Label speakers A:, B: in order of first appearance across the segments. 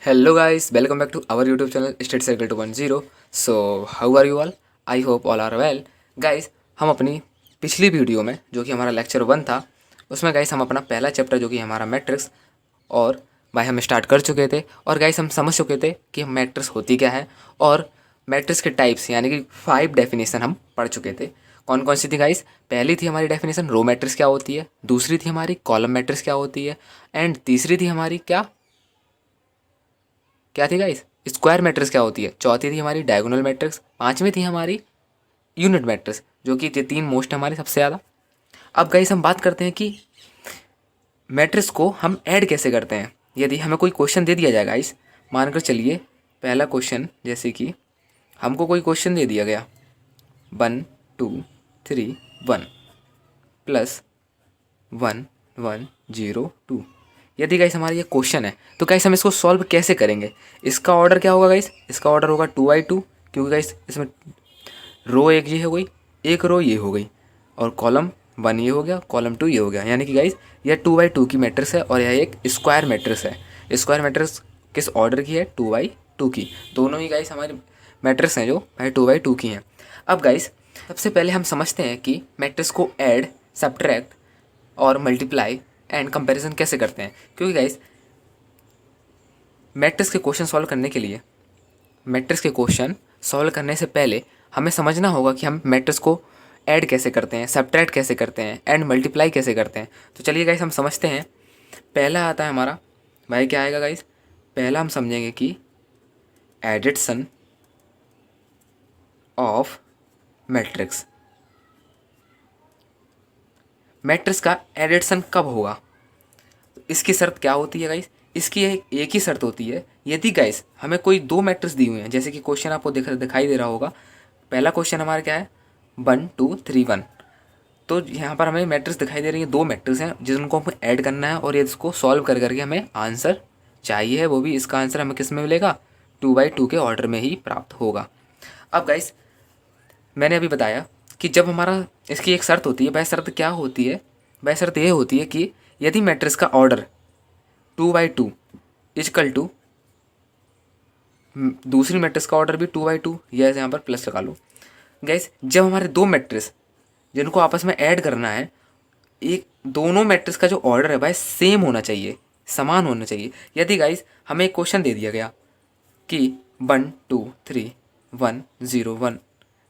A: Hello guys, welcome back to our YouTube channel State Circle 2.0. So how are you all? I hope all are well. Guys, हम अपनी पिछली video में जो कि हमारा lecture 1 था उसमें गाइस हम अपना पहला चैप्टर जो कि हमारा मैट्रिक्स और भाई हम स्टार्ट कर चुके थे। और गाइस हम समझ चुके थे कि मैट्रिक्स होती क्या है और मैट्रिक्स के टाइप्स यानी कि 5 डेफिनेशन हम पढ़ चुके थे। कौन कौन सी थी गाइस? पहली थी हमारी डेफिनेशन रो मैट्रिक्स क्या होती है, दूसरी थी हमारी कॉलम मैट्रिक्स क्या होती है, एंड तीसरी थी हमारी क्या क्या थी गाइस? स्क्वायर मैट्रिक्स क्या होती है। चौथी थी हमारी डायगोनल मैट्रिक्स। पांचवी थी हमारी यूनिट मैट्रिक्स, जो कि ये तीन मोस्ट हमारे सबसे ज़्यादा। अब गाइस हम बात करते हैं कि मैट्रिक्स को हम ऐड कैसे करते हैं। यदि हमें कोई क्वेश्चन दे दिया जाए गाइस, मानकर चलिए पहला क्वेश्चन, जैसे कि हमको कोई क्वेश्चन दे दिया गया 1 2 3 1 प्लस 1 1 0 2। यदि गाइस हमारा ये क्वेश्चन है तो गाइस हम इसको सॉल्व कैसे करेंगे। इसका ऑर्डर क्या होगा गाइस? इसका ऑर्डर होगा 2 बाई 2, क्योंकि गाइस इसमें रो एक ये हो गई, एक रो ये हो गई, और कॉलम 1 ये हो गया, कॉलम 2 ये हो गया। यानी कि गाइस यह 2 बाई 2 की मैट्रिक्स है और यह एक स्क्वायर मैट्रिक्स है। स्क्वायर मैट्रिक्स किस ऑर्डर की है? 2 बाई 2 की। दोनों ही गाइस हमारे मैट्रिक्स हैं जो भाई 2 बाई 2 की हैं। अब गाइस सबसे पहले हम समझते हैं कि मैट्रिक्स को ऐड, सब्ट्रैक्ट और मल्टीप्लाई एंड कंपैरिजन कैसे करते हैं। क्योंकि गाइस मैट्रिक्स के क्वेश्चन सॉल्व करने के लिए, मैट्रिक्स के क्वेश्चन सॉल्व करने से पहले हमें समझना होगा कि हम मैट्रिक्स को ऐड कैसे करते हैं, सब्ट्रैक्ट कैसे करते हैं एंड मल्टीप्लाई कैसे करते हैं। तो चलिए गाइस हम समझते हैं। पहला आता है हमारा, भाई क्या आएगा गाइस? पहला हम समझेंगे कि एडिशन ऑफ मैट्रिक्स। मैट्रिक्स का एडिशन कब होगा? इसकी शर्त क्या होती है गाइस? इसकी एक ही शर्त होती है, यदि गाइस हमें कोई दो मैट्रिक्स दी हुई हैं, जैसे कि क्वेश्चन आपको दिखाई दे रहा होगा। पहला क्वेश्चन हमारा क्या है? 1 2 3 1। तो यहाँ पर हमें मैट्रिक्स दिखाई दे रही है, दो मैट्रिक्स हैं जिनको हमें ऐड करना है और ये इसको सॉल्व कर करके हमें आंसर चाहिए है। वो भी इसका आंसर हमें किस में मिलेगा? 2 बाई 2 के ऑर्डर में ही प्राप्त होगा। अब गाइस मैंने अभी बताया कि जब हमारा इसकी एक शर्त होती है, वह शर्त क्या होती है? वह शर्त ये होती है कि यदि मैट्रिक्स का ऑर्डर 2 बाई 2 इजकल टू दूसरी मैट्रिक्स का ऑर्डर भी 2 बाई 2, या यहाँ पर प्लस लगा लो। गैस जब हमारे दो मैट्रिक्स जिनको आपस में ऐड करना है, एक दोनों मैट्रिक्स का जो ऑर्डर है भाई सेम होना चाहिए, समान होना चाहिए। यदि गाइस हमें एक क्वेश्चन दे दिया गया कि 1 2 3 1 0 1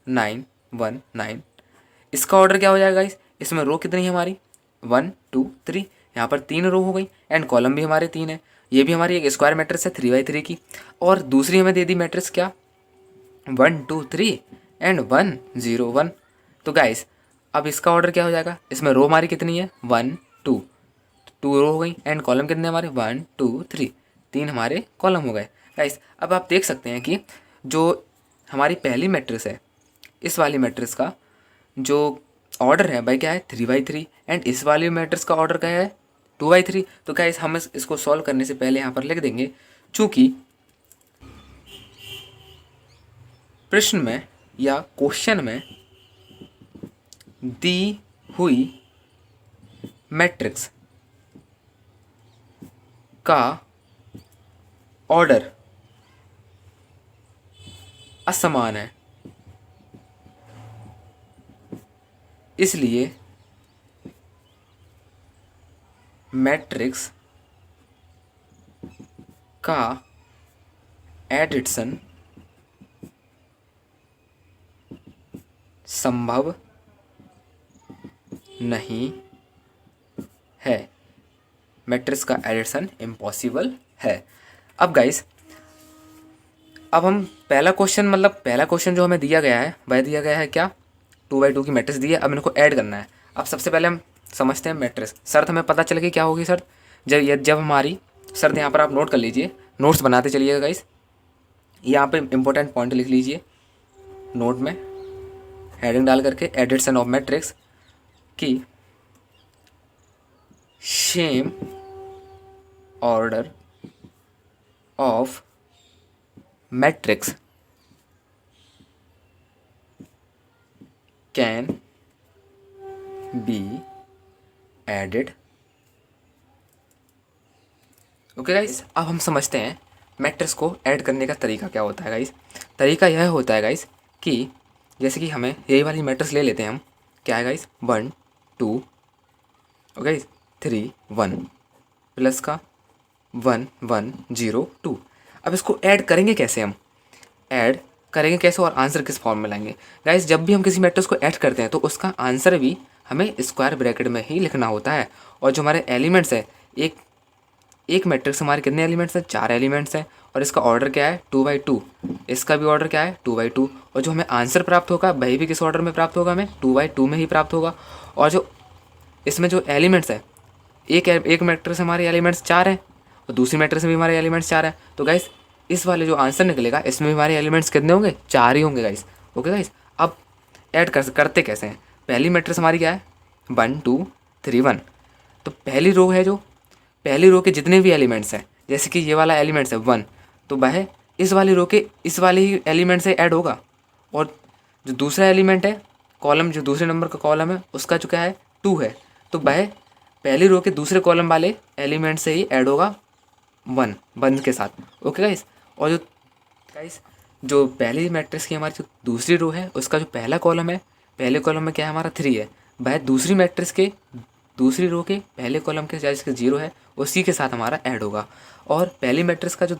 A: 9 1 9, इसका ऑर्डर क्या हो जाएगा गाइस? इसमें रो कितनी है हमारी? 1 2 3। यहाँ पर 3 रो हो गई एंड कॉलम भी हमारे 3 है। ये भी हमारी एक स्क्वायर मैट्रिक्स है 3 बाई 3 की। और दूसरी हमें दे दी मैट्रिक्स क्या? 1 2 3 एंड 1 0 1। तो गाइस अब इसका ऑर्डर क्या हो जाएगा? इसमें रो हमारी कितनी है? 1 2 रो हो गई एंड कॉलम कितने हमारे? 1 2 3, 3 हमारे कॉलम हो गए। गाइस अब आप देख सकते हैं कि जो हमारी पहली मैट्रिक्स है, इस वाली मैट्रिक्स का जो ऑर्डर है भाई क्या है? 3 बाई 3। एंड इस वाली मैट्रिक्स का ऑर्डर क्या है? 2 बाई 3। तो गाइस हम इसको सॉल्व करने से पहले यहाँ पर लिख देंगे, चूँकि प्रश्न में या क्वेश्चन में दी हुई मैट्रिक्स का ऑर्डर असमान है, इसलिए मैट्रिक्स का एडिशन संभव नहीं है। मैट्रिक्स का एडिशन इम्पॉसिबल है। अब गाइस अब हम पहला क्वेश्चन जो हमें दिया गया है, वह दिया गया है क्या? 2 बाई 2 की मैट्रिक्स दी है। अब इनको ऐड करना है। अब सबसे पहले हम समझते हैं मैट्रिक्स। शर्त हमें पता चल गई क्या होगी शर्त? जब हमारी शर्त, यहाँ पर आप नोट कर लीजिए, नोट्स बनाते चलिएगा गाइस। यहाँ पे इंपॉर्टेंट पॉइंट लिख लीजिए नोट में, हेडिंग डाल करके, एडिशन ऑफ मैट्रिक्स की same order of matrix can be added. Okay guys अब हम समझते हैं मैट्रिक्स को ऐड करने का तरीका क्या होता है गाइस। तरीका यह होता है गाइस कि जैसे कि हमें यही वाली मैट्रिक्स ले लेते हैं हम, क्या है गाइस 1 2 ओके 3 1 प्लस का 1 1 0 2। अब इसको ऐड करेंगे कैसे, हम ऐड करेंगे कैसे और आंसर किस फॉर्म में लाएंगे गाइस। जब भी हम किसी मैट्रिक्स को ऐड करते हैं तो उसका आंसर भी हमें स्क्वायर ब्रैकेट में ही लिखना होता है। और जो हमारे एलिमेंट्स है, एक मैट्रिक्स हमारे कितने एलिमेंट्स हैं, 4 एलिमेंट्स हैं और इसका ऑर्डर क्या है 2/2। इसका भी ऑर्डर क्या है 2/2 और जो हमें आंसर प्राप्त होगा वही भी किस ऑर्डर में प्राप्त होगा, हमें 2/2 में ही प्राप्त होगा। और जो इसमें जो एलिमेंट्स है, एक मैट्रिक्स से हमारे एलिमेंट्स 4 हैं और दूसरी मैट्रिक्स में भी हमारे एलिमेंट्स 4 हैं। तो गाइस इस वाले जो आंसर निकलेगा इसमें भी हमारे एलिमेंट्स कितने होंगे, 4 ही होंगे गाइस। ओके गाइस, अब ऐड करते कैसे हैं। पहली मैट्रिक्स हमारी क्या है 1 2 3 1। तो पहली रो के जितने भी एलिमेंट्स हैं, जैसे कि ये वाला एलिमेंट्स है 1, तो वह इस वाली रो के इस वाले ही एलिमेंट से ऐड होगा। और जो दूसरा एलिमेंट है, कॉलम जो दूसरे नंबर का कॉलम है उसका जो क्या है 2 है, तो वह पहली रो के दूसरे कॉलम वाले एलिमेंट से ही ऐड होगा 1 के साथ। ओके गाइस, और जो पहली मैट्रिक्स की हमारी जो दूसरी रो है उसका जो पहला कॉलम है, पहले कॉलम में क्या है हमारा 3 है, वह दूसरी मैट्रिक्स के दूसरी रो के पहले कॉलम के जिसके 0 है उसी के साथ हमारा ऐड होगा। और पहली मैट्रिक्स का जो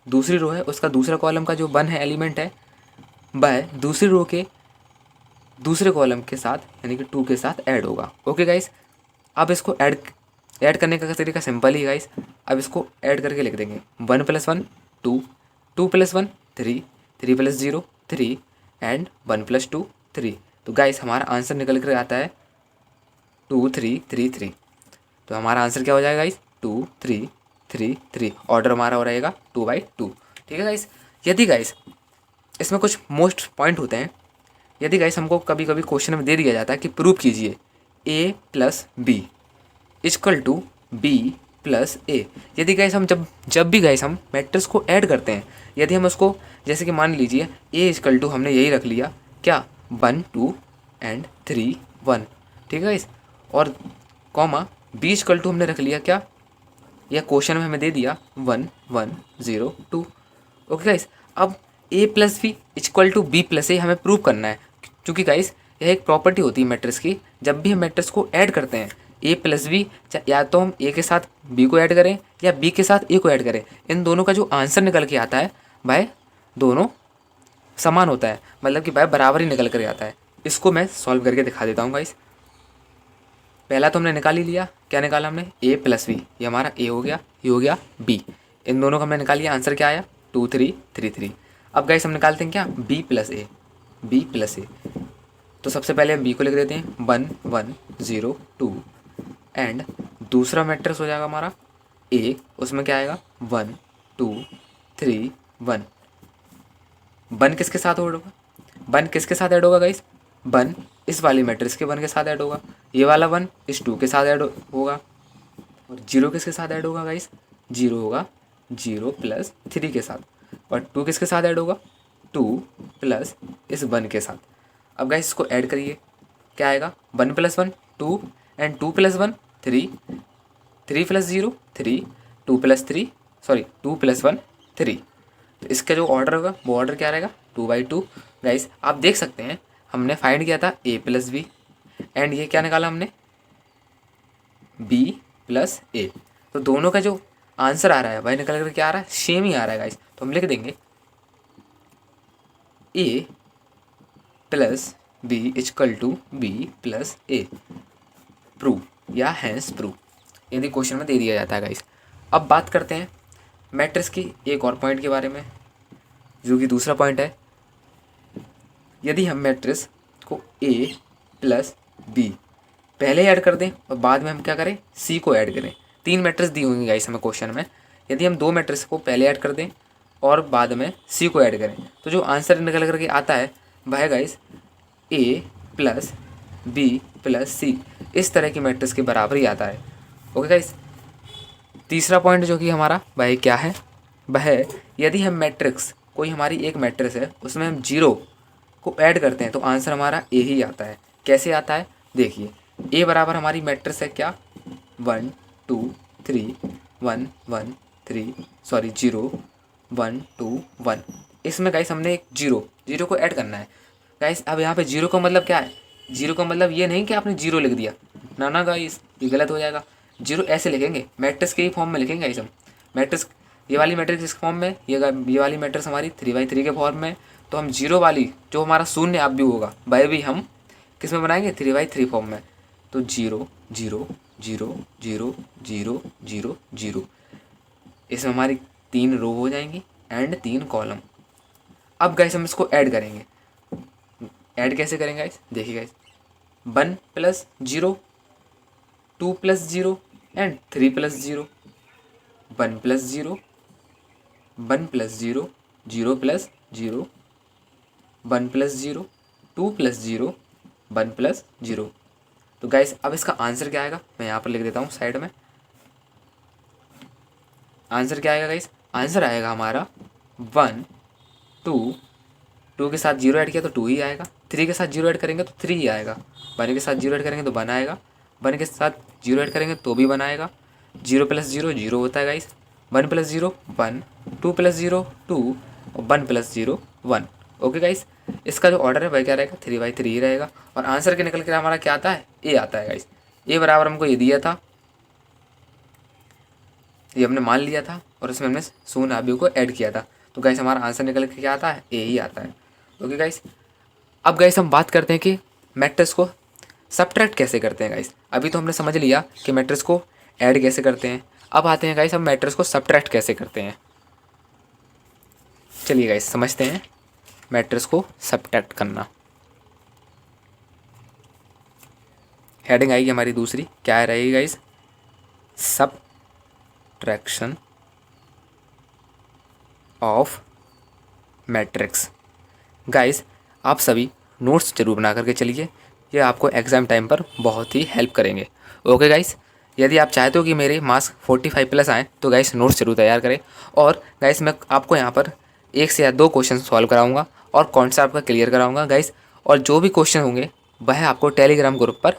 A: दूसरी रो है उसका दूसरा कॉलम का जो 1 है एलिमेंट है, वह दूसरी रो के दूसरे कॉलम के साथ यानी कि 2 के साथ ऐड होगा। ओके गाइस, अब इसको ऐड करने का तरीका सिंपल ही गाइस। अब इसको ऐड करके लिख देंगे 1 + 1 2 2 + 1 3 3 + 0 3 एंड 1 + 2 3। तो गाइस हमारा आंसर निकल कर आता है 2 3 3 3। तो हमारा आंसर क्या हो जाएगा गाइस 2 3 3 3। ऑर्डर हमारा हो रहेगा 2/2। ठीक है गाइस। यदि गाइस इसमें कुछ मोस्ट पॉइंट होते हैं, यदि गाइस हमको कभी कभी क्वेश्चन में दे दिया जाता है कि प्रूव कीजिए a + b = b + a। यदि गाइस हम जब भी गाइस हम मैट्रिक्स को ऐड करते हैं, यदि हम उसको जैसे कि मान लीजिए a = हमने यही रख लिया क्या 1 2 एंड 3 1। ठीक है गाइस, और कॉमा b = हमने रख लिया क्या, यह क्वेश्चन में हमें दे दिया 1 1 0 2। ओके गाइस, अब a + b = b + a हमें प्रूव करना है, क्योंकि गाइस यह एक प्रॉपर्टी होती है मैट्रिक्स की। जब भी हम मैट्रिक्स को ऐड करते हैं a + b, या तो हम a के साथ b को ऐड करें या b के साथ a को ऐड करें, इन दोनों का जो आंसर निकल के आता है वह दोनों समान होता है, मतलब कि वह बराबर ही निकल कर आता है। इसको मैं सॉल्व करके दिखा देता हूँ गाइस। पहला तो हमने निकाल ही लिया, क्या निकाला हमने a + b, ये हमारा a हो गया, ये हो गया b। इन दोनों का हमने निकाल लिया, आंसर क्या आया 2 3 3 3। अब गाइस हम निकालते हैं क्या b + a। तो सबसे पहले हम b को लिख देते हैं 1 1 0 2 एंड दूसरा मैट्रिक्स हो जाएगा हमारा a, उसमें क्या आएगा 1 2 3 1। 1 किसके साथ ऐड होगा, 1 किसके साथ ऐड होगा गाइस, 1 इस वाली मैट्रिक्स के 1 के साथ ऐड होगा, ये वाला 1 इस 2 के साथ ऐड होगा, और 0 किसके साथ ऐड होगा गाइस, 0 होगा 0 + 3 के साथ, और 2 किसके साथ ऐड होगा 2 + इस 1 के साथ। अब गाइस इसको ऐड करिए, क्या आएगा 1 + 1 2 एंड 2 + 1 3 3 + 0 3 2 + 3 सॉरी 2 + 1 3। तो इसका जो ऑर्डर होगा वो ऑर्डर क्या रहेगा 2/2। गाइस आप देख सकते हैं हमने फाइंड किया था a + b एंड ये क्या निकाला हमने b + a। तो दोनों का जो आंसर आ रहा है वही निकल कर क्या आ रहा है, सेम ही आ रहा है गाइस। तो हम लिख देंगे a + b = b + a। Prove या हैंस प्रूव, यदि क्वेश्चन में दे दिया जाता है गाइस। अब बात करते हैं मैट्रिक्स की एक और पॉइंट के बारे में, जो कि दूसरा पॉइंट है। यदि हम मैट्रिक्स को a + b पहले ऐड कर दें और बाद में हम क्या करें c को ऐड करें, 3 मैट्रिक्स दी होंगी गाइस हमें क्वेश्चन में। यदि हम 2 मैट्रिक्स को पहले ऐड कर दें और बाद में c को ऐड करें, तो जो आंसर निकल करके आता है वह गाइस a + b + c इस तरह की मैट्रिक्स के बराबर ही आता है। ओके गाइस, तीसरा पॉइंट जो कि हमारा वह क्या है, वह यदि हम मैट्रिक्स कोई हमारी एक मैट्रिक्स है उसमें हम 0 को ऐड करते हैं तो आंसर हमारा a ही आता है। कैसे आता है देखिए, a बराबर हमारी मैट्रिक्स है क्या 1 2 3 1 1 3 सॉरी 0 1 2 1। इसमें गाइस हमने एक जीरो को ऐड करना है गाइस। अब यहाँ पे जीरो का मतलब क्या है, जीरो का मतलब ये नहीं कि आपने जीरो लिख दिया, ना ना गाइस, ये गलत हो जाएगा। जीरो ऐसे लिखेंगे, मैट्रिक्स के ही फॉर्म में लिखेंगे गाइस हम। मैट्रिक्स, ये वाली मैट्रिक्स इस फॉर्म में, ये वाली मैट्रिक्स हमारी 3/3 के फॉर्म में। तो हम जीरो वाली जो हमारा शून्य आप भी होगा वह भी हम किस में बनाएंगे, 3/3 फॉर्म में। तो 0 0 0 0 0 0 0, इसमें हमारी 3 रो हो जाएंगी एंड 3 कॉलम। अब गाइस हम इसको ऐड करेंगे। ऐड कैसे करेंगे गाइस, देखिए गाइस, 1 + 0, 2 + 0 एंड 3 + 0, 1 + 0, 1 + 0, 0 + 0, 1 + 0, 2 + 0, 1 + 0। तो गाइस अब इसका आंसर क्या आएगा, मैं यहाँ पर लिख देता हूँ साइड में। आंसर क्या आएगा गाइस, आंसर आएगा हमारा 1 2, 2 के साथ 0 ऐड किया तो 2 ही आएगा, 3 के साथ 0 ऐड करेंगे तो 3 ही आएगा, 1 के साथ 0 ऐड करेंगे तो 1 आएगा, 1 के साथ 0 ऐड करेंगे तो भी 1 आएगा, 0 + 0 0 होता है गाइस, 1 + 0 1, 2 + 0 2 और 1 + 0 1। ओके गाइस, इसका जो ऑर्डर है वह क्या रहेगा, 3/3 ही रहेगा। और आंसर के निकल कर हमारा क्या आता है, ए आता है गाइस। ए बराबर हमको ये दिया था, ये हमने मान लिया था और इसमें हमने शून्य आबियों को ऐड किया था। तो गाइस हमारा आंसर निकल के क्या आता है, ए ही आता है। ओके गाइस, अब गाइस हम बात करते हैं कि मैट्रिक्स को सबट्रैक्ट कैसे करते हैं गाइस। अभी तो हमने समझ लिया कि मैट्रिक्स को ऐड कैसे करते हैं, अब आते हैं गाइस हम मैट्रिक्स को सबट्रैक्ट कैसे करते हैं। चलिए गाइस समझते हैं मैट्रिक्स को सबट्रैक्ट करना। हेडिंग आएगी हमारी दूसरी, क्या रहेगी guys, subtraction of matrix. Guys आप सभी नोट्स जरूर बना करके चलिए, ये आपको एग्ज़ाम टाइम पर बहुत ही हेल्प करेंगे। ओके गाइस, यदि आप चाहते हो कि मेरे मार्क्स 45+ आएँ तो गाइस नोट्स जरूर तैयार करें। और गाइस मैं आपको यहाँ पर 1 से या 2 क्वेश्चन सॉल्व कराऊंगा और कॉन्सेप्ट आपका क्लियर कराऊंगा गाइस। और जो भी क्वेश्चन होंगे वह आपको टेलीग्राम ग्रुप पर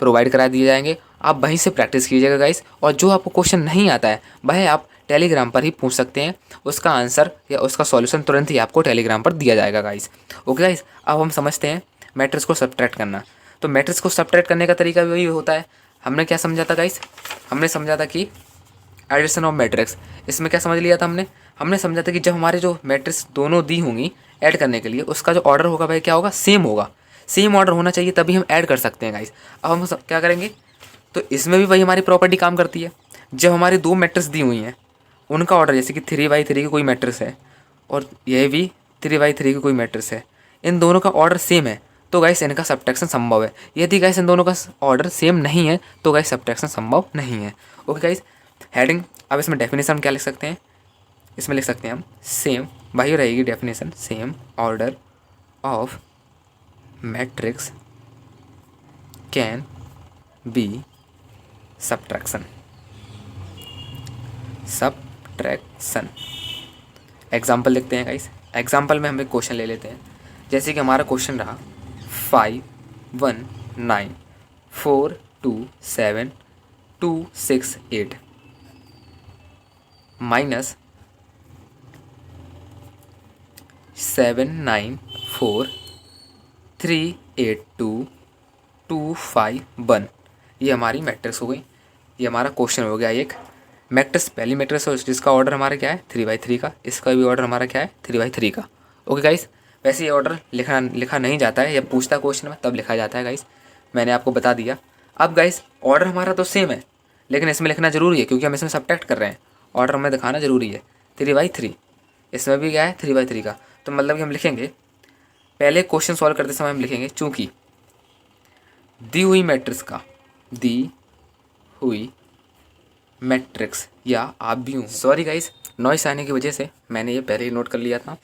A: प्रोवाइड करा दिए जाएंगे, आप वहीं से प्रैक्टिस कीजिएगा गाइस। और जो आपको क्वेश्चन नहीं आता है वह आप टेलीग्राम पर ही पूछ सकते हैं, उसका आंसर या उसका सॉल्यूशन तुरंत ही आपको टेलीग्राम पर दिया जाएगा गाइस। ओके गाइस, अब हम समझते हैं मैट्रिक्स को सबट्रैक्ट करना। तो मैट्रिक्स को सबट्रैक्ट करने का तरीका भी वही होता है। हमने क्या समझा था गाइस, हमने समझा था कि एडिशन ऑफ मैट्रिक्स। इसमें क्या समझ लिया था हमने, हमने समझा था कि जब हमारे जो मैट्रिक्स दोनों दी होंगी ऐड करने के लिए, उसका जो ऑर्डर होगा वह क्या होगा, सेम होगा, सेम ऑर्डर होना चाहिए तभी हम ऐड कर सकते हैं गाइस। अब हम क्या करेंगे, तो इसमें भी वही हमारी प्रॉपर्टी काम करती है। जब हमारी 2 मैट्रिक्स दी हुई हैं उनका ऑर्डर, जैसे कि 3/3 की कोई मैट्रिक्स है और यह भी 3/3 की कोई मैट्रिक्स है, इन दोनों का ऑर्डर सेम है तो गाइस इनका सबट्रैक्शन संभव है। यदि गाइस इन दोनों का ऑर्डर सेम नहीं है तो गाइस सबट्रैक्शन संभव नहीं है। ओके गाइस, हेडिंग, अब इसमें डेफिनेशन क्या लिख सकते हैं, इसमें लिख सकते हैं हम सेम, वही रहेगी definition, same order of matrix can B subtraction. Subtraction example लिखते हैं गाइस। एग्जाम्पल में हम एक क्वेश्चन ले लेते हैं, जैसे कि हमारा क्वेश्चन रहा 5 1 9 4 2 7 2 6 8 माइनस 7 9 4 3 8 2 2 5 1। ये हमारी मैट्रिक्स हो गई, ये हमारा क्वेश्चन हो गया एक। मैट्रिक्स पहली मैट्रिक्स है जिसका ऑर्डर हमारा क्या है, 3/3 का, इसका भी ऑर्डर हमारा क्या है, 3/3 का। ओके गाइस, वैसे ये ऑर्डर लिखा नहीं जाता है, जब पूछता क्वेश्चन में तब लिखा जाता है गाइस, मैंने आपको बता दिया। अब गाइस ऑर्डर हमारा तो सेम है लेकिन इसमें लिखना जरूरी है क्योंकि हम इसमें सबट्रैक्ट कर रहे हैं, ऑर्डर हमें दिखाना जरूरी है। 3/3 इसमें भी क्या है, 3/3 का। तो मतलब कि हम लिखेंगे, पहले क्वेश्चन सॉल्व करते समय हम लिखेंगे, चूँकि दी हुई मैट्रिक्स का, दी हुई मैट्रिक्स या आप भी हूँ, सॉरी गाइस नॉइस आने की वजह से मैंने ये पहले ही नोट कर लिया था।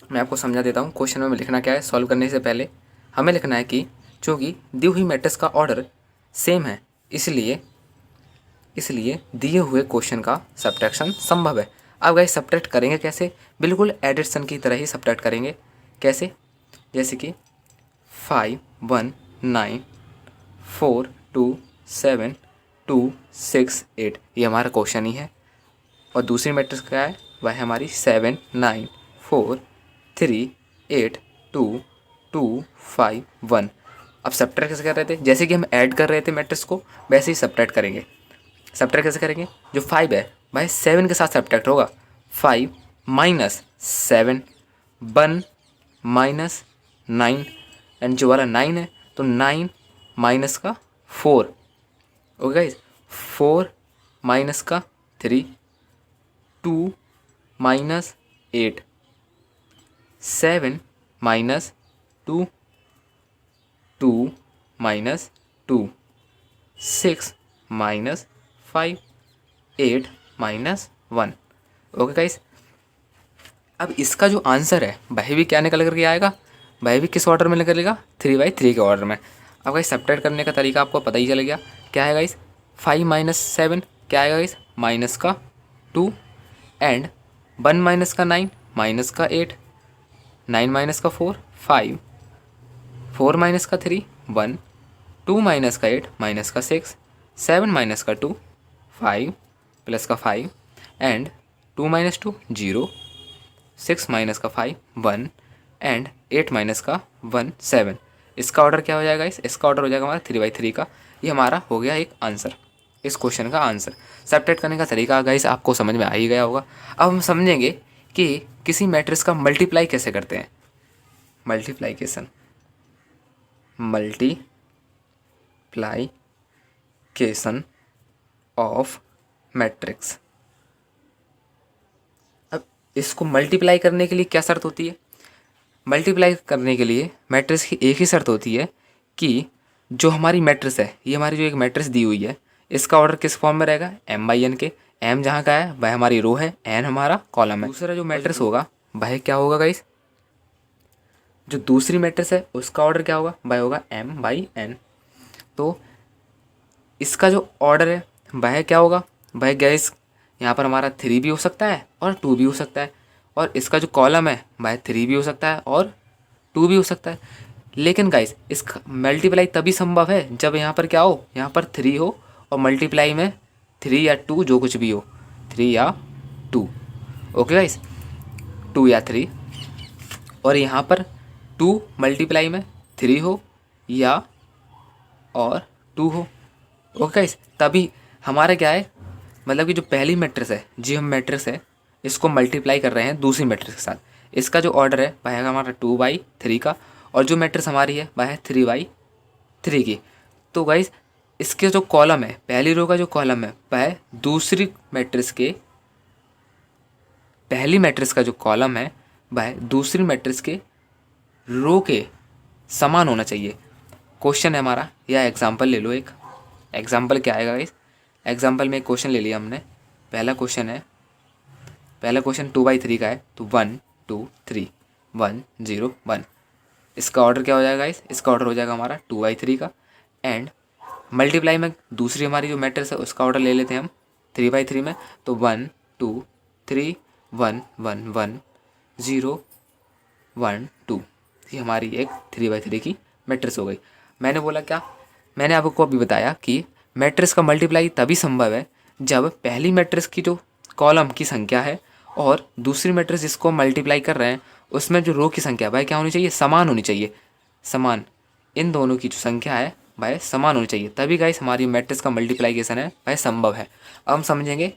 A: मैं आपको समझा देता हूँ, क्वेश्चन में लिखना क्या है, सॉल्व करने से पहले हमें लिखना है कि चूँकि दी हुई मैट्रिक्स का ऑर्डर सेम है इसलिए दिए हुए क्वेश्चन का सबट्रैक्शन संभव है। अब गाइस सबट्रैक्ट करेंगे कैसे, बिल्कुल एडिशन की तरह ही सबट्रैक्ट करेंगे। कैसे, जैसे कि 5 1 9 4 2 7 2 6 8, ये हमारा क्वेश्चन ही है। और दूसरी मैट्रिक्स क्या है, वह है हमारी 7 9 4 3 8 2 2 5 1। अब सब्ट्रैक्ट कैसे कर रहे थे, जैसे कि हम ऐड कर रहे थे मैट्रिक्स को वैसे ही सब्ट्रैक्ट करेंगे। सब्ट्रैक्ट कैसे करेंगे, जो 5 है भाई 7 के साथ सब्ट्रैक्ट होगा। 5 माइनस 7 1 माइनस 9 एंड जो वाला 9 है तो 9 माइनस का 4। ओके गाइस, 4 माइनस का 3 2 minus 8 7 minus 2 2 minus 2 6 minus 5 8 minus 1। Okay guys, अब इसका जो आंसर है वह भी क्या निकल करके आएगा, वह भी किस ऑर्डर में निकलेगा, 3/3 के ऑर्डर में। अब गाइस सब्ट्रैक्ट करने का तरीका आपको पता ही चल गया, क्या है गाइस 5 माइनस 7 क्या आएगा गाइस माइनस का 2 एंड 1 माइनस का 9 माइनस का 8 9 माइनस का 4 5 4 माइनस का 3 1 2 माइनस का 8 माइनस का 6 7 माइनस का 2 5 प्लस का 5 एंड 2 माइनस 2 0 6 माइनस का 5 1 एंड 8 माइनस का 1 7। इसका ऑर्डर क्या हो जाएगा इस, इसका ऑर्डर हो जाएगा हमारा 3/3 का। ये हमारा हो गया एक आंसर, इस क्वेश्चन का आंसर। सब्ट्रैक्ट करने का तरीका गाइस आपको समझ में आ ही गया होगा। अब हम समझेंगे कि किसी मैट्रिक्स का मल्टीप्लाई कैसे करते हैं। Multiplication, multiplication of matrix. अब इसको मल्टीप्लाई करने के लिए क्या शर्त होती है, मल्टीप्लाई करने के लिए मैट्रिक्स की एक ही शर्त होती है कि जो हमारी मैट्रिक्स है, ये हमारी जो एक मैट्रिक्स दी हुई है, इसका ऑर्डर किस फॉर्म में रहेगा, m/n के। m जहाँ का है वह हमारी रो है, n हमारा कॉलम है। दूसरा जो मैट्रिक्स होगा वह क्या होगा गाइस, जो दूसरी मैट्रिक्स है उसका ऑर्डर क्या होगा, वह होगा m/n। तो इसका जो ऑर्डर है वह क्या होगा, वह गाइस यहाँ पर हमारा 3 भी हो सकता है और 2 भी हो सकता है, और इसका जो कॉलम है वह 3 भी हो सकता है और 2 भी हो सकता है। लेकिन गाइस इसका मल्टीप्लाई तभी संभव है जब यहाँ पर क्या हो, यहाँ पर 3 हो और मल्टीप्लाई में 3 या 2 जो कुछ भी हो, 3 या 2। ओके गाइस, 2 या 3, और यहाँ पर 2 मल्टीप्लाई में 3 हो या और 2 हो। ओके गाइस, तभी हमारा क्या है, मतलब कि जो पहली मैट्रिक्स है, जी हम मैट्रिक्स है, इसको मल्टीप्लाई कर रहे हैं दूसरी मैट्रिक्स के साथ। इसका जो ऑर्डर है वह है हमारा 2/3 का, और जो मैट्रिक्स हमारी है वह है 3/3 की। तो गाइस इसके जो कॉलम है, पहली रो का जो कॉलम है वह दूसरी मैट्रिक्स के, पहली मैट्रिक्स का जो कॉलम है वह दूसरी मैट्रिक्स के रो के समान होना चाहिए। क्वेश्चन है हमारा, या एग्जाम्पल ले लो एक। एग्जाम्पल क्या आएगा गाइस, एग्जाम्पल में एक क्वेश्चन ले लिया हमने। पहला क्वेश्चन 2/3 का है, तो 1 2 3 1 0 1। इसका ऑर्डर क्या हो जाएगा गाइस, इसका ऑर्डर हो जाएगा हमारा 2/3 का। एंड मल्टीप्लाई में दूसरी हमारी जो मैट्रिक्स है उसका ऑर्डर ले लेते हैं हम 3/3 में, तो 1 2 3 1 1 1 0 1 2। ये हमारी एक 3/3 की मैट्रिक्स हो गई। मैंने बोला क्या, मैंने आपको अभी बताया कि मैट्रिक्स का मल्टीप्लाई तभी संभव है जब पहली मैट्रिक्स की जो कॉलम की संख्या है और दूसरी मैट्रिक्स जिसको मल्टीप्लाई कर रहे हैं उसमें जो रो की संख्या वह क्या होनी चाहिए, समान होनी चाहिए। समान, इन दोनों की जो संख्या है वह समान होनी चाहिए, तभी गाइस हमारी मैट्रिक्स का मल्टीप्लाइकेशन है वह संभव है। अब हम समझेंगे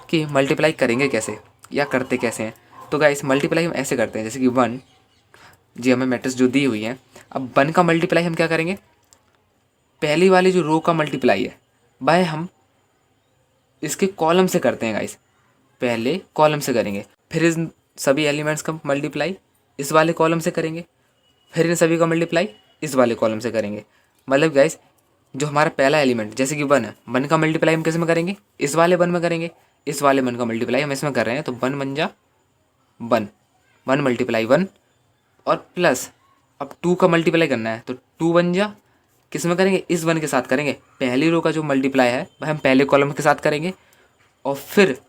A: कि मल्टीप्लाई करेंगे कैसे या करते कैसे हैं। तो गाइस मल्टीप्लाई हम ऐसे करते हैं, जैसे कि 1, जी हमें मैट्रिक्स जो दी हुई है, अब 1 का मल्टीप्लाई हम क्या करेंगे, पहली वाली जो रो का मल्टीप्लाई है वह हम इसके कॉलम से करते हैं गाइस। पहले कॉलम से करेंगे, फिर इन सभी एलिमेंट्स का मल्टीप्लाई इस वाले कॉलम से करेंगे, फिर इन सभी का मल्टीप्लाई इस वाले कॉलम से करेंगे। मतलब गाइस जो हमारा पहला एलिमेंट जैसे कि 1 है, 1 का मल्टीप्लाई हम किस में करेंगे, इस वाले 1 में करेंगे, इस वाले 1 का मल्टीप्लाई हम इसमें कर रहे हैं, तो 1 1 जा 1, 1 मल्टीप्लाई 1, और प्लस अब 2 का मल्टीप्लाई करना है, तो 2 1 जा किस में करेंगे, इस 1 के साथ करेंगे। पहली रो का जो मल्टीप्लाई है वह हम पहले कॉलम के साथ करेंगे, और फिर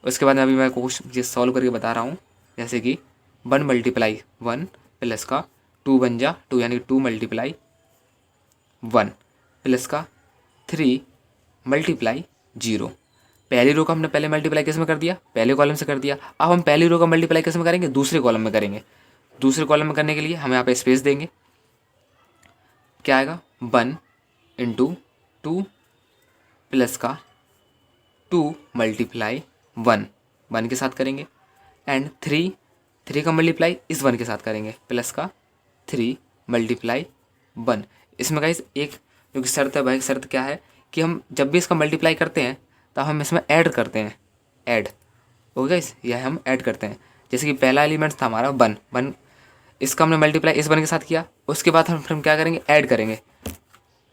A: उसके बाद अभी मैं क्वेश्चन ये सॉल्व करके बता रहा हूँ। जैसे कि 1 मल्टीप्लाई 1 प्लस का 2 1 जा 2, यानी 2 मल्टीप्लाई 1 प्लस का 3 मल्टीप्लाई 0। पहली रो का हमने पहले मल्टीप्लाई किस में कर दिया, पहले कॉलम से कर दिया। अब हम पहली रो का मल्टीप्लाई किस में करेंगे, दूसरे कॉलम में करेंगे। दूसरे कॉलम में करने के लिए हम यहाँ पे स्पेस देंगे, क्या आएगा 1 इंटू 2 प्लस का 2 मल्टीप्लाई 1 के साथ करेंगे, एंड 3 का मल्टीप्लाई इस 1 के साथ करेंगे, प्लस का 3 मल्टीप्लाई 1। इसमें गाइस एक जो कि शर्त है भाई, शर्त क्या है कि हम जब भी इसका मल्टीप्लाई करते हैं तब हम इसमें ऐड करते हैं, ऐड। ओके गाइस, यह हम ऐड करते हैं। जैसे कि पहला एलिमेंट था हमारा 1, इसका हमने मल्टीप्लाई इस 1 के साथ किया, उसके बाद हम क्या करेंगे, ऐड करेंगे,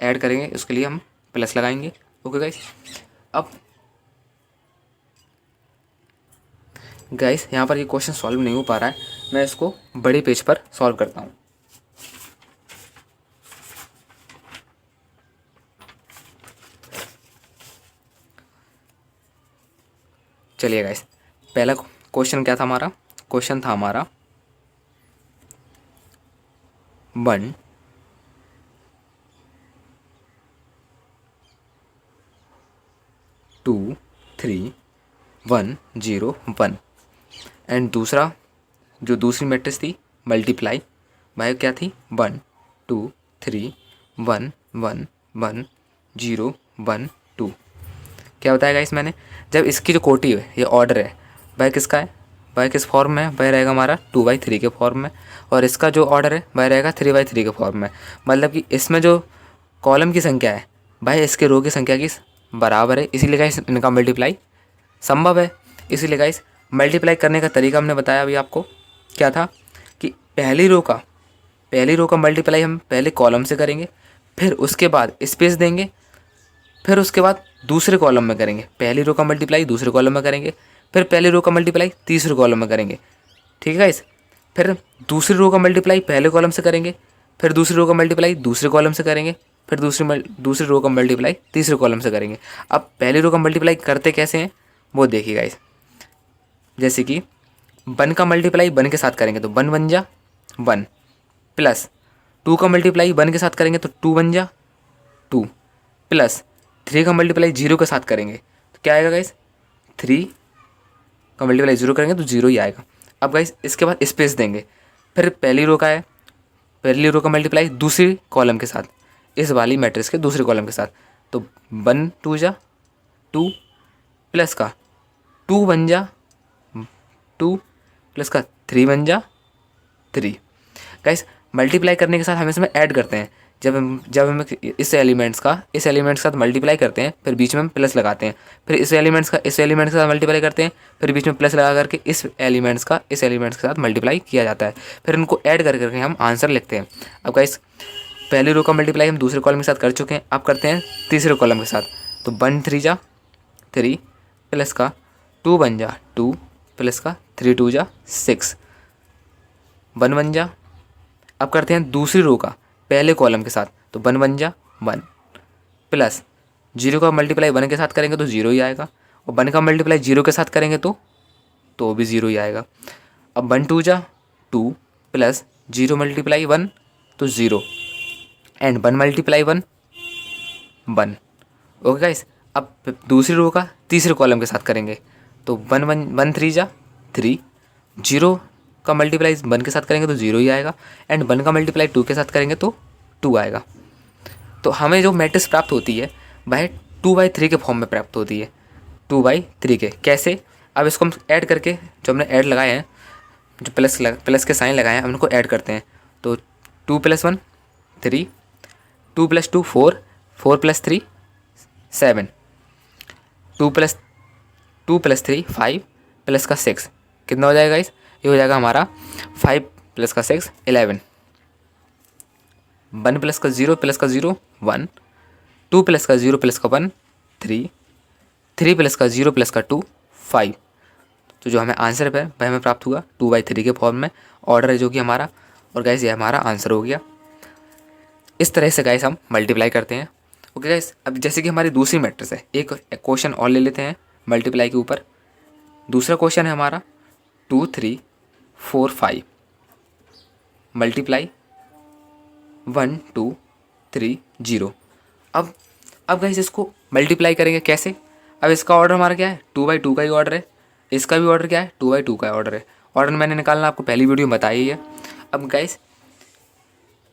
A: ऐड करेंगे, उसके लिए हम प्लस लगाएंगे। ओके गाइस, अब गाइस यहाँ पर ये क्वेश्चन सॉल्व नहीं हो पा रहा है, मैं इसको बड़े पेज पर सॉल्व करता हूँ। चलिए गाइस, पहला क्वेश्चन क्या था हमारा, क्वेश्चन था हमारा 1 2 3 1 0 1, एंड दूसरा जो दूसरी मैट्रिक्स थी मल्टीप्लाई बाय क्या थी 1 2 3 1 1 1 0 1 2। क्या बताया गाइस मैंने, जब इसकी जो कोटी है, ये ऑर्डर है, वह किसका है, वह किस फॉर्म में है, वह रहेगा हमारा 2/3 के फॉर्म में, और इसका जो ऑर्डर है वह रहेगा 3/3 के फॉर्म में। मतलब कि इसमें जो कॉलम की संख्या है भाई इसके रो की संख्या की बराबर है, इसीलिए गाइस इनका मल्टीप्लाई संभव है। इसीलिए गाइस मल्टीप्लाई करने का तरीका हमने बताया अभी आपको, क्या था कि पहली रो का मल्टीप्लाई हम पहले कॉलम से करेंगे, फिर उसके बाद स्पेस देंगे, फिर उसके बाद दूसरे कॉलम में करेंगे। पहली रो का मल्टीप्लाई दूसरे कॉलम में करेंगे, फिर पहली रो का मल्टीप्लाई तीसरे कॉलम में करेंगे, ठीक है गाइस। फिर दूसरी रो का मल्टीप्लाई पहले कॉलम से करेंगे, फिर दूसरी रो का मल्टीप्लाई दूसरे कॉलम से करेंगे, फिर दूसरी रो का मल्टीप्लाई तीसरे कॉलम से करेंगे। अब पहली रो का मल्टीप्लाई करते कैसे हैं वो देखिए गाइस, जैसे कि 1 का मल्टीप्लाई 1 के साथ करेंगे तो 1 बन जा 1, प्लस 2 का मल्टीप्लाई 1 के साथ करेंगे तो 2 बन जा 2, प्लस 3 का मल्टीप्लाई 0 के साथ करेंगे तो क्या आएगा गाइस, 3 का मल्टीप्लाई 0 करेंगे तो 0 ही आएगा। अब गाइस इसके बाद स्पेस देंगे, फिर पहली रो का है, पहली रो का मल्टीप्लाई दूसरी कॉलम के साथ, इस वाली मैट्रिक्स के दूसरे कॉलम के साथ, तो 1 2 जा 2, प्लस का 2 बन जा 2, प्लस का 3 बन जा 3। गाइस मल्टीप्लाई करने के साथ हम इसमें ऐड करते हैं, जब हम इस एलिमेंट्स के साथ मल्टीप्लाई करते हैं, फिर बीच में हम प्लस लगाते हैं, फिर इस एलिमेंट्स के साथ मल्टीप्लाई करते हैं, फिर बीच में प्लस लगा करके इस एलिमेंट्स के साथ मल्टीप्लाई किया जाता है, फिर उनको ऐड कर करके हम आंसर लिखते हैं। अब गाइस पहली रो का मल्टीप्लाई हम दूसरे कॉलम के साथ कर चुके हैं, अब करते हैं तीसरे कॉलम के साथ, तो 1 3 जा 3, प्लस का 2 बन जा 2, प्लस का 3 2 जा 6, 1 बन जा। अब करते हैं दूसरी रो का पहले कॉलम के साथ, तो 1 बन जा 1, प्लस 0 का मल्टीप्लाई 1 के साथ करेंगे तो 0 ही आएगा, और 1 का मल्टीप्लाई 0 के साथ करेंगे तो भी 0 ही आएगा। अब 1 2 जा 2, प्लस 0 मल्टीप्लाई 1 तो 0, एंड 1 मल्टीप्लाई 1 1। ओके गाइस, अब दूसरी रो का तीसरे कॉलम के साथ करेंगे तो 1 3 जा 3, 0 का मल्टीप्लाई 1 के साथ करेंगे तो 0 ही आएगा, एंड 1 का मल्टीप्लाई 2 के साथ करेंगे तो 2 आएगा। तो हमें जो मैट्रिक्स प्राप्त होती है वह 2/3 के फॉर्म में प्राप्त होती है, 2/3 के। कैसे, अब इसको हम ऐड करके, जो हमने ऐड लगाए हैं, जो प्लस के साइन लगाए हैं, हम उनको ऐड करते हैं, तो 2 + 1 3, 2 + 2 4, 4 + 3 7, 2 + 3 5, प्लस का 6, कितना हो जाएगा इस, ये हो जाएगा हमारा 5 + का 6 11, 1 + का 0 + का 0 1, 2 + का 0 + का 1 3, 3 + का 0 + का 2 5। तो जो हमें आंसर है वह हमें प्राप्त हुआ 2/3 के फॉर्म में, ऑर्डर है जो कि हमारा, और गाइस ये हमारा आंसर हो गया। इस तरह से गाइस हम मल्टीप्लाई करते हैं। ओके गाइस, अब जैसे कि हमारी दूसरी मैट्रिक्स है, एक क्वेश्चन और ले लेते हैं मल्टीप्लाई के ऊपर। दूसरा क्वेश्चन है हमारा 2 3 4 5 मल्टीप्लाई 1 2 3 0। अब गाइस इसको मल्टीप्लाई करेंगे कैसे, अब इसका ऑर्डर हमारा क्या है, 2/2 का ही ऑर्डर है। इसका भी ऑर्डर क्या है, 2/2 का ऑर्डर है। ऑर्डर मैंने निकालना आपको पहली वीडियो में बताया ही है। अब गाइस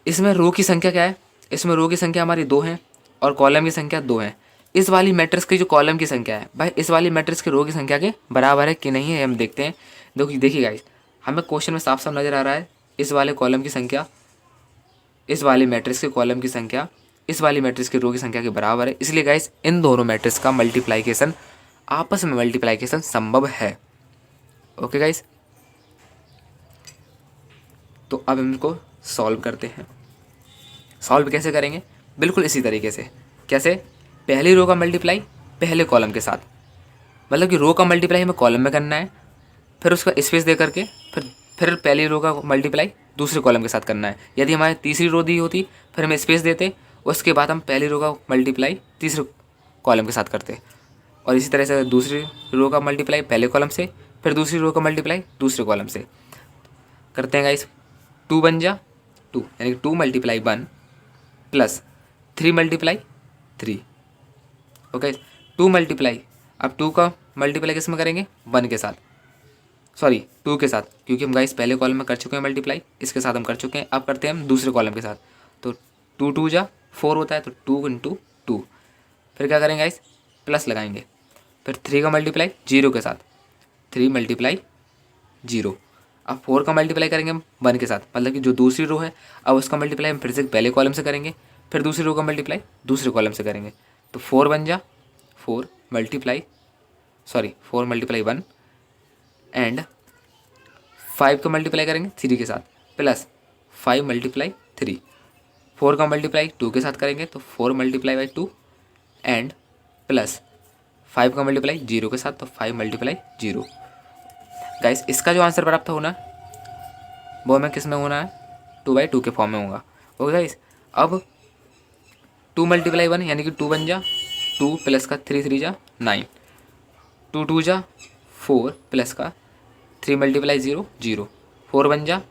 A: इसमें रो की संख्या क्या है, इसमें रो की संख्या हमारी 2 है और कॉलम की संख्या 2 है। इस वाली मैट्रिक्स की जो कॉलम की संख्या है भाई, इस वाली मैट्रिक्स की रो की संख्या के बराबर है कि नहीं है, हम देखते हैं। देखिए गाइस, हमें क्वेश्चन में साफ साफ नज़र आ रहा है इस वाले कॉलम की संख्या इस वाली मैट्रिक्स के कॉलम की संख्या इस वाली मैट्रिक्स की रो की संख्या के बराबर है। इसलिए गाइस इन दोनों मैट्रिक्स का मल्टीप्लाइकेशन, आपस में मल्टीप्लाइकेशन संभव है। ओके गाइस, तो अब हम इनको सॉल्व करते हैं। सॉल्व कैसे करेंगे, बिल्कुल इसी तरीके से। कैसे, पहली रो का मल्टीप्लाई पहले कॉलम के साथ, मतलब कि रो का मल्टीप्लाई हमें कॉलम में करना है, फिर उसका स्पेस दे करके फिर पहली रो का मल्टीप्लाई दूसरे कॉलम के साथ करना है। यदि हमारी तीसरी रो दी होती फिर हम स्पेस देते, उसके बाद हम पहली रो का मल्टीप्लाई तीसरे कॉलम के साथ करते, और इसी तरह से दूसरी रो का मल्टीप्लाई पहले कॉलम से, फिर दूसरी रो का मल्टीप्लाई दूसरे कॉलम से करते हैं गाइस। 2 बन जा 2, यानी 2 × 1 प्लस 3 × 3। ओके, 2 मल्टीप्लाई, अब 2 का मल्टीप्लाई किस में करेंगे, 1 के साथ, सॉरी 2 के साथ, क्योंकि हम गाइस पहले कॉलम में कर चुके हैं मल्टीप्लाई, इसके साथ हम कर चुके हैं। अब करते हैं हम दूसरे कॉलम के साथ, तो 2 2 जा 4 होता है, तो 2 × 2। फिर क्या करेंगे गाइस, प्लस लगाएंगे, फिर 3 का मल्टीप्लाई 0 के साथ, 3 × 0। अब 4 का मल्टीप्लाई करेंगे हम 1 के साथ, मतलब कि जो दूसरी रो है, अब उसका मल्टीप्लाई हम फिर से पहले कॉलम से करेंगे, फिर दूसरी रो का मल्टीप्लाई दूसरे कॉलम से करेंगे, तो 4 बन जा 4 × 1 एंड 5 का मल्टीप्लाई करेंगे 3 के साथ, प्लस 5 × 3। 4 का मल्टीप्लाई 2 के साथ करेंगे, तो 4 × 2 एंड प्लस 5 का मल्टीप्लाई 0 के साथ, तो 5 × 0। गाइस इसका जो आंसर प्राप्त होना है वो हमें किस में होना है, 2/2 के फॉर्म में होगा। ओके गाइस, अब 2 × 1 यानी कि 2 बन जा 2 प्लस का 3 3 जा 9, 2 2 जा 4 प्लस का 3 × 0 0, 4 बन जा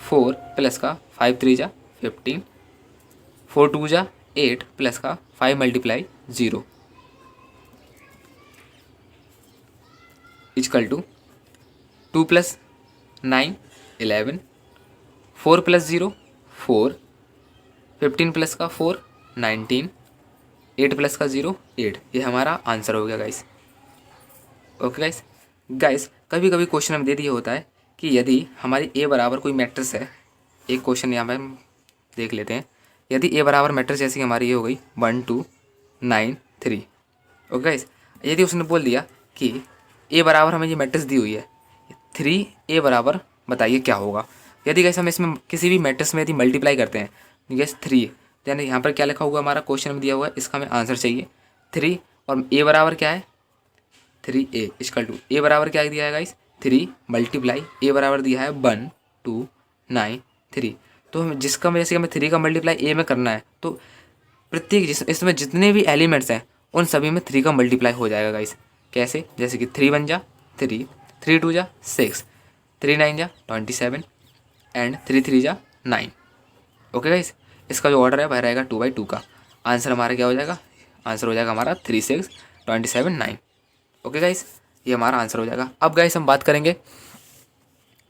A: 4 प्लस का 5 3 जा 15, 4 2 जा 8 प्लस का 5 × 0 इजकल टू 2 + 9 11, 4 + 0 4, 15 प्लस का 4 19, 8 प्लस का 0 8। ये हमारा आंसर हो गया गाइस। ओके गाइस कभी कभी क्वेश्चन में दे दिया होता है कि यदि हमारी ए बराबर कोई मैट्रिक्स है, एक क्वेश्चन यहाँ पर हम देख लेते हैं। यदि ए बराबर मैट्रिक्स जैसी हमारी ये हो गई 1 2 9 3। ओके गाइस, यदि उसने बोल दिया कि ए बराबर हमें ये मैट्रिक्स दी हुई है 3, ए बराबर बताइए क्या होगा। यदि गाइस हम इसमें किसी भी मैट्रिक्स में यदि मल्टीप्लाई करते हैं, गैस 3, यानी यहाँ पर क्या लिखा हुआ हमारा क्वेश्चन में दिया हुआ है, इसका हमें आंसर चाहिए 3, और ए बराबर क्या है 3a इक्वल टू ए बराबर क्या दिया है गाइस 3 × ए बराबर दिया है 1 2 9 3। तो हम जिसका जैसे हमें 3 का मल्टीप्लाई ए में करना है, तो प्रत्येक इसमें जितने भी एलिमेंट्स हैं उन सभी में 3 का मल्टीप्लाई हो जाएगा गाइस। कैसे, जैसे कि 3 बन जा 3, 3 2 जा 6, 3 9 जा 27 एंड 3 3 जा 9। ओके गाइस, इसका जो ऑर्डर है वह रहेगा 2/2 का। आंसर हमारा क्या हो जाएगा, आंसर हो जाएगा हमारा 3 6 27 9। ओके गाइस, ये हमारा आंसर हो जाएगा। अब गाइस हम बात करेंगे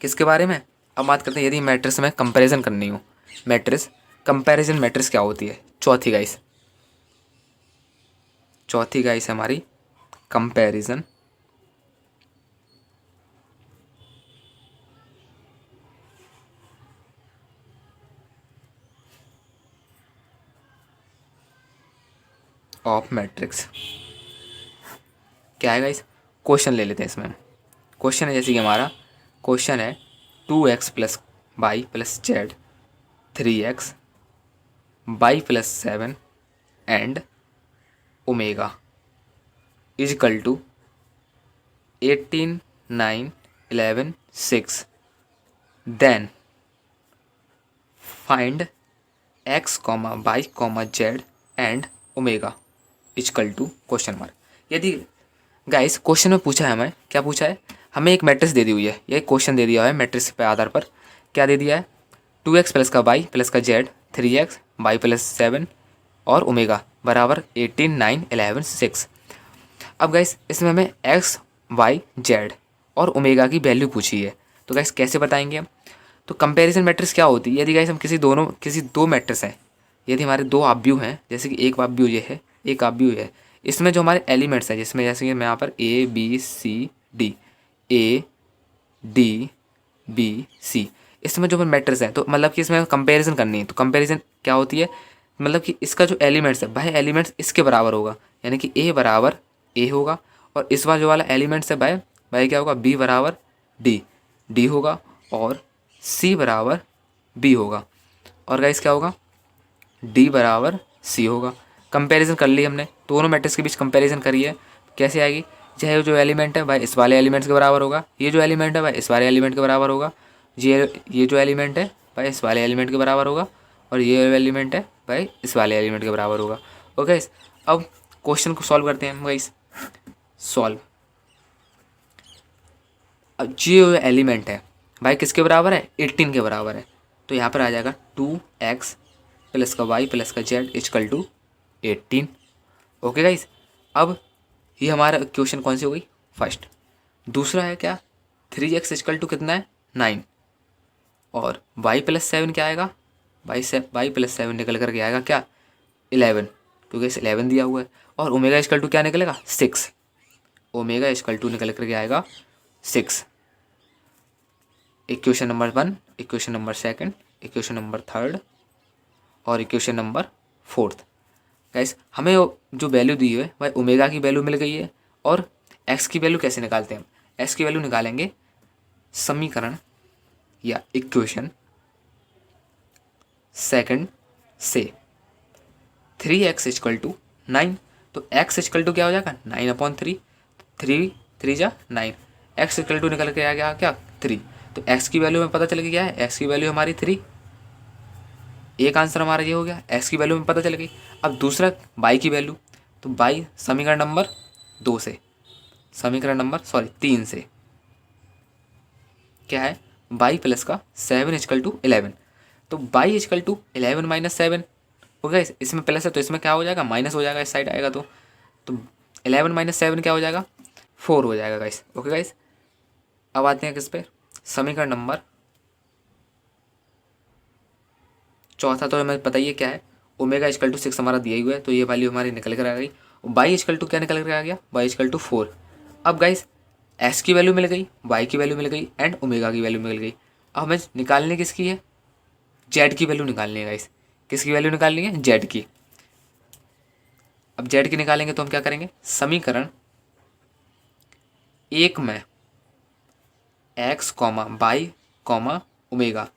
A: किसके बारे में, अब बात करते हैं यदि मैट्रिक्स में कंपैरिजन करनी हो। मैट्रिक्स कंपैरिजन मैट्रिक्स क्या होती है, चौथी गाइस हमारी कंपैरिजन ऑफ मैट्रिक्स क्या है गाइस। क्वेश्चन ले लेते हैं इसमें। क्वेश्चन है जैसे कि हमारा क्वेश्चन है 2x + y + z 3x y + 7 and omega is equal to 18 9 11 6। Then find x, y, z and omega is equal to question mark. यदि गाइस क्वेश्चन में पूछा है, हमें क्या पूछा है, हमें एक मैट्रिक्स दे दी हुई है, ये क्वेश्चन दे दिया है मैट्रिक्स पे आधार पर क्या दे दिया है 2x + का y + का z 3x y + 7 और ओमेगा बराबर 18 9 11 6। अब गाइस इसमें हमें एक्स वाई जेड और ओमेगा की वैल्यू पूछी है, तो गाइस कैसे बताएंगे हम? तो कंपैरिजन मैट्रिक्स क्या होती है? यदि गाइस हम किसी दो मैट्रिक्स हैं, यदि हमारे दो आव्यूह हैं, जैसे कि एक आव्यूह ये है, एक आव्यूह है, इसमें जो हमारे एलिमेंट्स हैं, जिसमें जैसे कि मैं यहाँ पर A B C D, A D B C, इसमें जो मैट्रिक्स है, तो मतलब कि इसमें कंपैरिजन करनी है, तो कंपैरिजन क्या होती है? मतलब कि इसका जो एलिमेंट्स है भाई, एलिमेंट्स इसके बराबर होगा, यानी कि ए बराबर ए होगा, और इस बार जो वाला एलिमेंट्स है भाई, भाई क्या होगा? बी बराबर डी, डी होगा, और सी बराबर बी होगा, और गाइस क्या होगा? डी बराबर सी होगा। कंपैरिजन कर ली हमने, दोनों मैट्रिक्स के बीच कंपैरिजन करी है, कैसे आएगी? चाहे जो एलिमेंट है भाई इस वाले एलिमेंट्स के बराबर होगा, ये जो एलिमेंट है भाई इस वाले एलिमेंट के बराबर होगा, ये जो एलिमेंट है भाई इस वाले एलिमेंट के बराबर होगा, और ये एलिमेंट है भाई इस वाले एलिमेंट के बराबर होगा। ओके गाइस, अब क्वेश्चन को सॉल्व करते हैं हम गाइस। सॉल्व। अब जो एलिमेंट है भाई किसके बराबर है? 18 के बराबर है, तो यहाँ पर आ जाएगा 2x प्लस का वाई प्लस का z equal to 18। Okay guys, अब ये हमारा क्वेश्चन कौन सी हो गई? फर्स्ट। दूसरा है क्या? 3x इक्वल टू कितना है? 9, और y प्लस 7 क्या आएगा? y प्लस 7 निकल कर के आएगा क्या? 11, क्योंकि इस 11 दिया हुआ है, और ओमेगा इक्वल टू क्या निकलेगा? 6, ओमेगा इक्वल टू निकल कर के आएगा 6। Equation number 1, equation number 2, equation number 3 और इक्वेशन नंबर 4। गाइस हमें जो वैल्यू दी है वह ओमेगा की वैल्यू मिल गई है, और एक्स की वैल्यू कैसे निकालते हैं हम? एक्स की वैल्यू निकालेंगे समीकरण या इक्वेशन 2 से। 3x इक्वल टू 9, तो x इक्वल टू क्या हो जाएगा? 9/3, 3 जा 9, x इक्वल टू निकल के आ गया क्या? 3, तो x की वैल्यू में पता चल गया है, x की वैल्यू हमारी 3। एक आंसर हमारा ये हो गया, x की वैल्यू में पता चल गई। अब दूसरा y की वैल्यू, तो y समीकरण नंबर 2 से, समीकरण नंबर 3 से क्या है? y प्लस का 7 इक्वल टू 11, तो y इक्वल टू 11 माइनस 7 हो गया। इसमें प्लस है तो इसमें क्या हो जाएगा? माइनस हो जाएगा, इस साइड आएगा तो 11 माइनस 7 क्या हो जाएगा? 4 हो जाएगा गाइस। ओके गाइस, अब आते हैं किस पे? समीकरण नंबर 4, तो हमें पता ही है क्या है, ओमेगा इक्वल टू 6 हमारा दिया ही हुआ है, तो ये वैल्यू हमारी निकल कर आ गई। वाई इक्वल टू क्या निकल कर आ गया? Y equal to 4। अब गाइस एस की वैल्यू मिल गई, वाई की वैल्यू मिल गई, एंड ओमेगा की वैल्यू मिल गई। अब हमें निकालने किसकी है? जेड की वैल्यू निकालनी है गाइस। किसकी वैल्यू निकालनी है? जेड की। अब जेड की निकालेंगे तो हम क्या करेंगे? समीकरण 1 में x comma y comma omega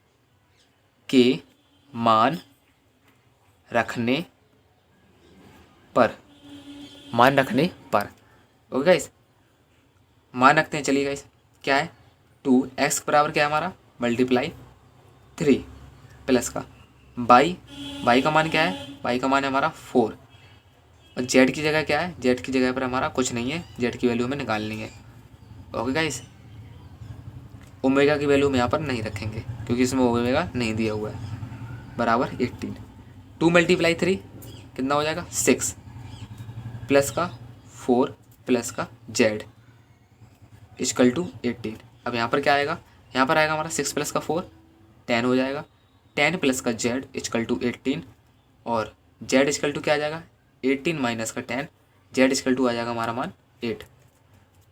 A: के मान रखने पर, ओके गाइस, मान रखते हैं। चलिए गाइस, क्या है? 2x बराबर क्या है हमारा? मल्टीप्लाई 3 प्लस का बाई का मान क्या है? बाई का मान है हमारा 4, और जेड की जगह क्या है? जेड की जगह पर हमारा कुछ नहीं है, जेड की वैल्यू हमें निकालनी है। ओके गाइस, ओमेगा की वैल्यू हम यहाँ पर नहीं रखेंगे क्योंकि इसमें ओमेगा नहीं दिया हुआ है। बराबर 18, 2 मल्टीप्लाई 3 कितना हो जाएगा? 6 प्लस का 4 प्लस का जेड इक्वल टू 18। अब यहाँ पर क्या आएगा? यहाँ पर आएगा हमारा 6 प्लस का 4 10 हो जाएगा, 10 प्लस का जेड इक्वल टू 18, और जेड इक्वल टू क्या आ जाएगा? 18 माइनस का 10, जेड इक्वल टू आ जाएगा हमारा मान 8।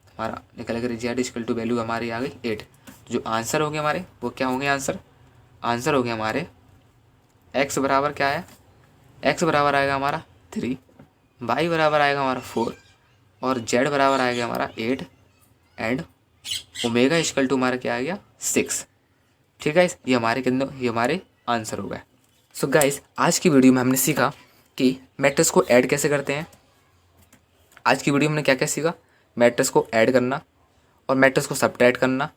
A: हमारा निकल कर जेड इक्वल टू वैल्यू हमारी आ गई 8। तो जो आंसर हो गए हमारे वो क्या होंगे? आंसर हो गए हमारे x बराबर क्या है? x बराबर आएगा हमारा 3, y बराबर आएगा हमारा 4, और z बराबर आएगा हमारा 8, एंड ओमेगा इक्वल टू हमारा क्या आ गया? 6। ठीक है, ये हमारे आंसर हो गए। सो गाइस, आज की वीडियो में हमने सीखा कि मैट्रिक्स को ऐड कैसे करते हैं। आज की वीडियो में हमने क्या क्या सीखा? मैट्रिक्स को ऐड करना, और मैट्रिक्स को सब्ट्रैक्ट करना,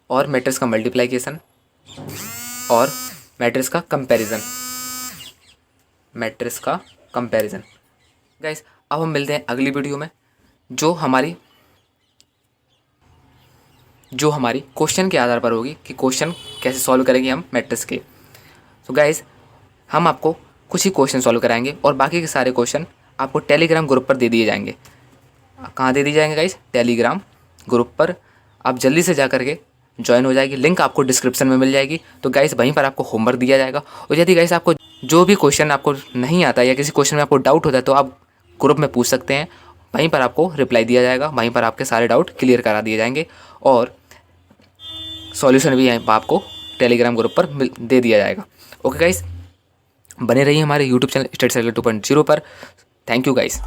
A: और मैट्रिक्स का मल्टीप्लिकेशन, और मैट्रिक्स का कंपैरिजन। गाइस, अब हम मिलते हैं अगली वीडियो में, जो हमारी क्वेश्चन के आधार पर होगी कि क्वेश्चन कैसे सॉल्व करेंगे हम मैट्रिक्स के। तो गाइस, हम आपको कुछ ही क्वेश्चन सॉल्व कराएंगे, और बाकी के सारे क्वेश्चन आपको टेलीग्राम ग्रुप पर दे दिए जाएंगे। कहाँ दे दी जाएंगे गाइस? टेलीग्राम ग्रुप पर आप जल्दी से जा करके ज्वाइन हो जाएगी, लिंक आपको डिस्क्रिप्शन में मिल जाएगी। तो गाइस वहीं पर आपको होमवर्क दिया जाएगा, और यदि गाइस आपको जो भी क्वेश्चन आपको नहीं आता या किसी क्वेश्चन में आपको डाउट होता है तो आप ग्रुप में पूछ सकते हैं, वहीं पर आपको रिप्लाई दिया जाएगा, वहीं पर आपके सारे डाउट क्लियर करा दिए जाएंगे और सॉल्यूशन भी आपको टेलीग्राम ग्रुप पर दे दिया जाएगा। ओके गाइस, बने रहिए हमारे यूट्यूब चैनल स्टडी सर्कल 2.0 पर। Thank you guys.